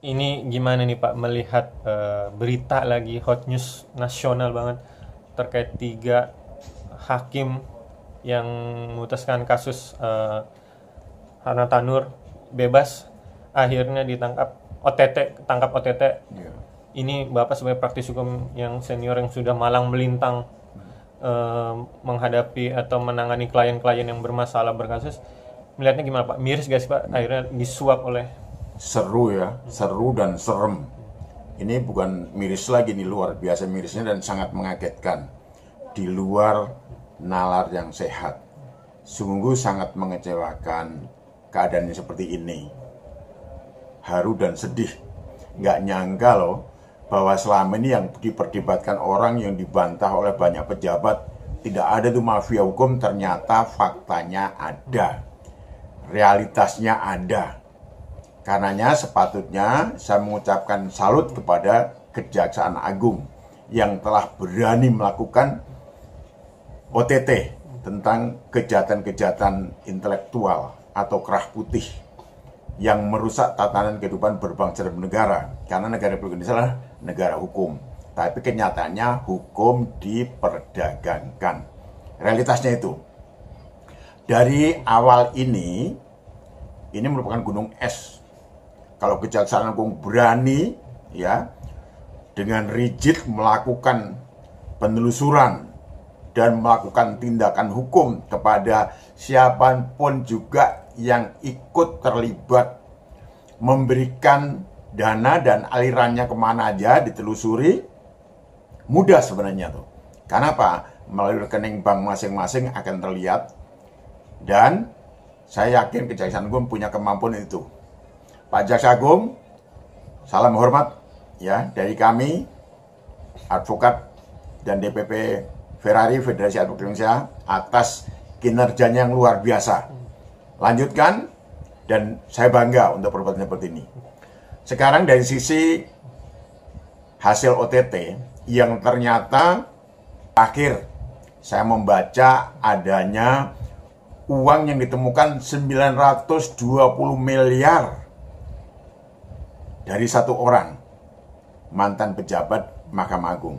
Ini gimana nih Pak melihat berita lagi hot news nasional banget terkait tiga hakim yang memutuskan kasus Hana Tanur bebas, akhirnya ditangkap OTT, tangkap OTT. Ya. Ini Bapak sebagai praktisi hukum yang senior yang sudah malang melintang menghadapi atau menangani klien-klien yang bermasalah berkasus, melihatnya gimana Pak? Miris gak sih Pak akhirnya disuap oleh Seru ya, seru dan serem. Ini bukan miris lagi, ini luar biasa mirisnya dan sangat mengagetkan. Di luar nalar yang sehat. Sungguh sangat mengecewakan keadaannya seperti ini. Haru dan sedih. Nggak nyangka loh, bahwa selama ini yang diperdebatkan orang, yang dibantah oleh banyak pejabat, tidak ada tuh mafia hukum, ternyata faktanya ada. Realitasnya ada. Karenanya sepatutnya saya mengucapkan salut kepada Kejaksaan Agung yang telah berani melakukan OTT tentang kejahatan-kejahatan intelektual atau kerah putih yang merusak tatanan kehidupan berbangsa dan bernegara. Karena negara Republik Indonesia adalah negara hukum. Tapi kenyataannya hukum diperdagangkan. Realitasnya itu. Dari awal ini merupakan gunung es. Kalau Kejaksaan Agung berani ya dengan rigid melakukan penelusuran dan melakukan tindakan hukum kepada siapapun juga yang ikut terlibat memberikan dana dan alirannya kemana aja ditelusuri, mudah sebenarnya tuh. Karena apa? Melalui rekening bank masing-masing akan terlihat, dan saya yakin Kejaksaan Agung punya kemampuan itu. Pak Jaksa Agung, salam hormat ya dari kami, advokat dan DPP Ferrari Federasi Advokat Indonesia atas kinerjanya yang luar biasa. Lanjutkan, dan saya bangga untuk perbuatan seperti ini. Sekarang dari sisi hasil OTT yang ternyata akhir saya membaca adanya uang yang ditemukan 920 miliar dari satu orang mantan pejabat Mahkamah Agung.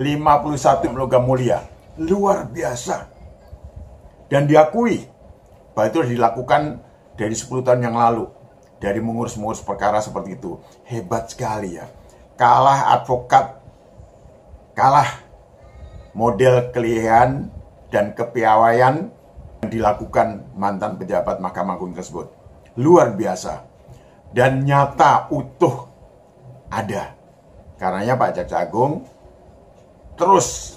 51 logam mulia, luar biasa. Dan diakui bahwa itu dilakukan dari 10 tahun yang lalu, dari mengurus-mengurus perkara seperti itu. Hebat sekali ya. Kalah advokat, kalah model kelihan dan kepiawaian yang dilakukan mantan pejabat Mahkamah Agung tersebut. Luar biasa. Dan nyata utuh ada. Karenanya Pak Jaksa Agung terus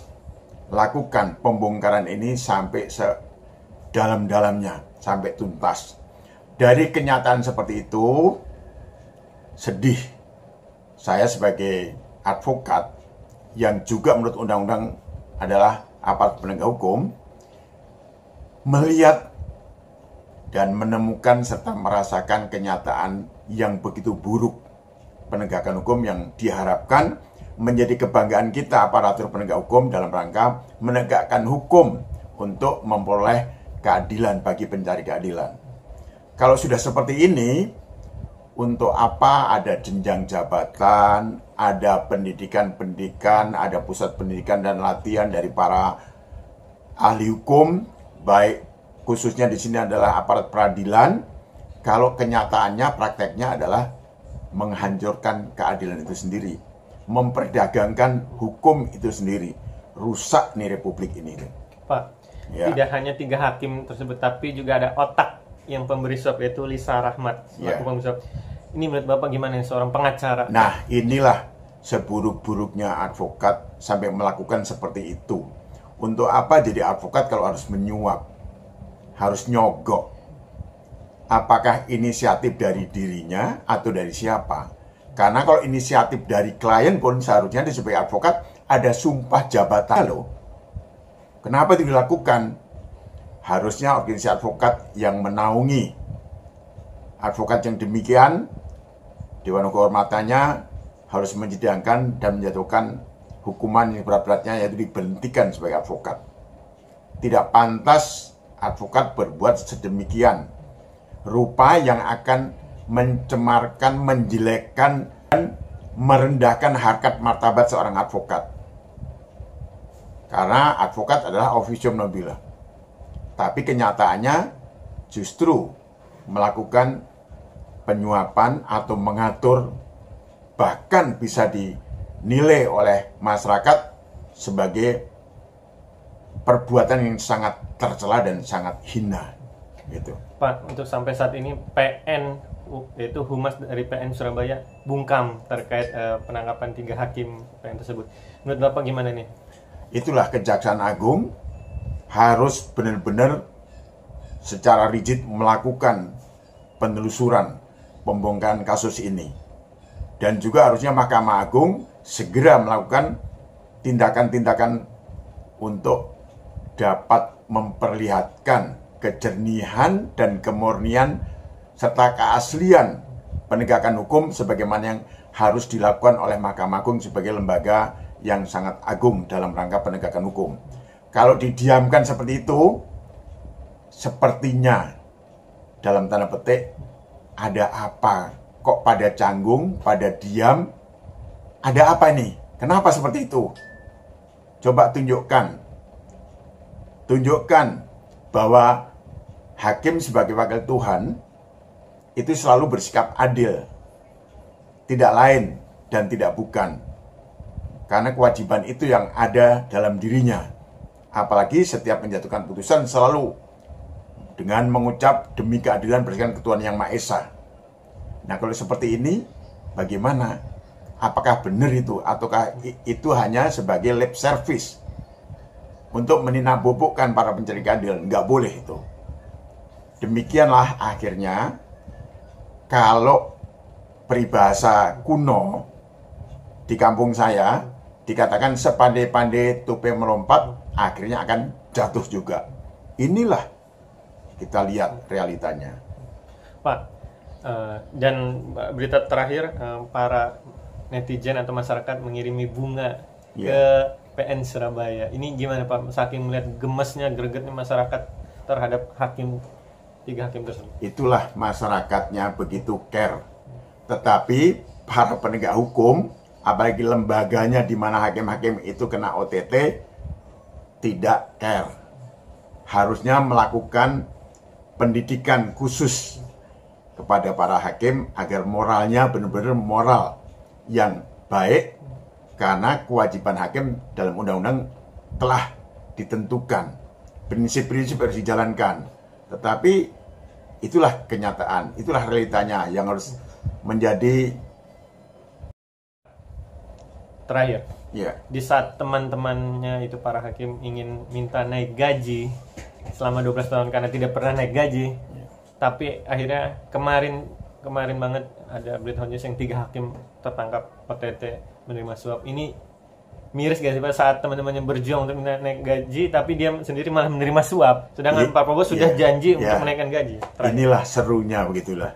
lakukan pembongkaran ini sampai sedalam-dalamnya, sampai tuntas. Dari kenyataan seperti itu, sedih saya sebagai advokat yang juga menurut undang-undang adalah aparat penegak hukum, melihat dan menemukan serta merasakan kenyataan yang begitu buruk penegakan hukum yang diharapkan menjadi kebanggaan kita aparatur penegak hukum dalam rangka menegakkan hukum untuk memperoleh keadilan bagi pencari keadilan. Kalau sudah seperti ini, untuk apa ada jenjang jabatan, ada pendidikan-pendidikan, ada pusat pendidikan dan latihan dari para ahli hukum, baik khususnya di sini adalah aparat peradilan, kalau kenyataannya prakteknya adalah menghancurkan keadilan itu sendiri, memperdagangkan hukum itu sendiri. Rusak nih Republik ini. Pak, Ya. tidak hanya tiga hakim tersebut, tapi juga ada otak yang pemberi suap, yaitu Lisa Rahmat selaku Ya. pemberi suap. Ini menurut Bapak gimana seorang pengacara? Nah, inilah seburuk-buruknya advokat sampai melakukan seperti itu. Untuk apa jadi advokat kalau harus menyuap, harus nyogok? Apakah inisiatif dari dirinya atau dari siapa? Karena kalau inisiatif dari klien pun seharusnya di sebagai advokat ada sumpah jabatan loh. Kenapa itu dilakukan? Harusnya organisasi advokat yang menaungi advokat yang demikian, Dewan Kehormatannya harus menyidangkan dan menjatuhkan hukuman yang berat-beratnya, yaitu diberhentikan sebagai advokat. Tidak pantas advokat berbuat sedemikian rupa yang akan mencemarkan, menjelekkan, dan merendahkan harkat martabat seorang advokat. Karena advokat adalah officium nobile. Tapi kenyataannya justru melakukan penyuapan atau mengatur, bahkan bisa dinilai oleh masyarakat sebagai perbuatan yang sangat tercela dan sangat hina. Gitu. Pak, untuk sampai saat ini PN, yaitu Humas dari PN Surabaya, bungkam terkait penangkapan 3 hakim PN tersebut. Menurut Bapak gimana nih? Itulah Kejaksaan Agung harus benar-benar secara rigid melakukan penelusuran, pembongkaran kasus ini. Dan juga harusnya Mahkamah Agung segera melakukan tindakan-tindakan untuk dapat memperlihatkan kejernihan dan kemurnian serta keaslian penegakan hukum sebagaimana yang harus dilakukan oleh Mahkamah Agung sebagai lembaga yang sangat agung dalam rangka penegakan hukum. Kalau didiamkan seperti itu, sepertinya dalam tanda petik ada apa? Kok pada canggung, pada diam? Ada apa nih? Kenapa seperti itu? Coba tunjukkan bahwa hakim sebagai wakil Tuhan itu selalu bersikap adil, tidak lain dan tidak bukan. Karena kewajiban itu yang ada dalam dirinya. Apalagi setiap menjatuhkan putusan selalu dengan mengucap demi keadilan berdasarkan ketuhanan yang Maha Esa. Nah, kalau seperti ini, bagaimana? Apakah benar itu? Ataukah itu hanya sebagai lip service untuk meninabobokkan para pencari keadilan? Nggak boleh itu. Demikianlah akhirnya, kalau peribahasa kuno di kampung saya, dikatakan sepandai-pandai tupai melompat, akhirnya akan jatuh juga. Inilah kita lihat realitanya. Pak, dan berita terakhir, para netizen atau masyarakat mengirimi bunga ke PN Surabaya. Ini gimana Pak? Saking melihat gemesnya, gregetnya masyarakat terhadap 3 hakim tersebut. Itulah masyarakatnya begitu care. Tetapi para penegak hukum, apalagi lembaganya di mana hakim-hakim itu kena OTT, tidak care. Harusnya melakukan pendidikan khusus kepada para hakim agar moralnya benar-benar moral yang baik, karena kewajiban hakim dalam undang-undang telah ditentukan. Prinsip-prinsip harus dijalankan. Tetapi itulah kenyataan, itulah realitanya yang harus menjadi. Terakhir, Ya. di saat teman-temannya itu para hakim ingin minta naik gaji selama 12 tahun karena tidak pernah naik gaji, tapi akhirnya kemarin banget ada berita news yang 3 hakim tertangkap OTT menerima suap. Ini miris gak sih Pak, saat teman-temannya berjuang untuk naik gaji, tapi dia sendiri malah menerima suap, sedangkan Pak Prabowo sudah janji untuk menaikkan gaji. Terakhir. Inilah serunya, begitulah.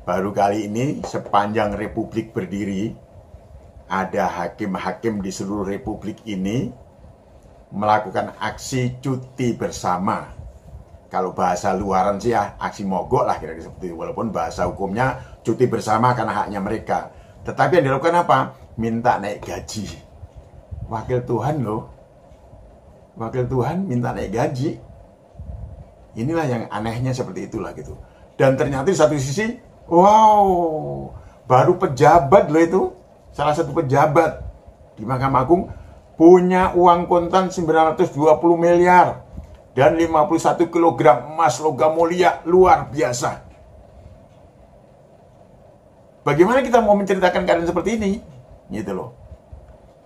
Baru kali ini sepanjang Republik berdiri, ada hakim-hakim di seluruh Republik ini melakukan aksi cuti bersama. Kalau bahasa luaran sih ya aksi mogok lah kira-kira seperti itu. Walaupun bahasa hukumnya cuti bersama karena haknya mereka. Tetapi yang dilakukan apa? Minta naik gaji. Wakil Tuhan loh. Wakil Tuhan minta naik gaji. Inilah yang anehnya seperti itulah gitu. Dan ternyata di satu sisi, wow, baru pejabat loh itu. Salah satu pejabat di Mahkamah Agung punya uang kontan 920 miliar dan 51 kg emas logam mulia, luar biasa. Bagaimana kita mau menceritakan keadaan seperti ini? Gitu loh.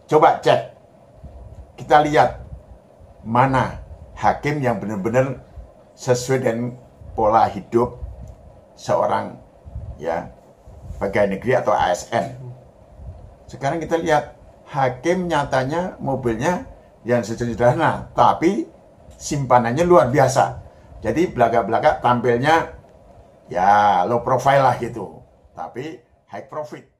Coba cek. Kita lihat mana hakim yang benar-benar sesuai dengan pola hidup seorang pegawai negeri atau ASN. Sekarang kita lihat hakim nyatanya mobilnya yang sederhana, tapi simpanannya luar biasa. Jadi belakang-belakang tampilnya ya low profile lah gitu, tapi high profit.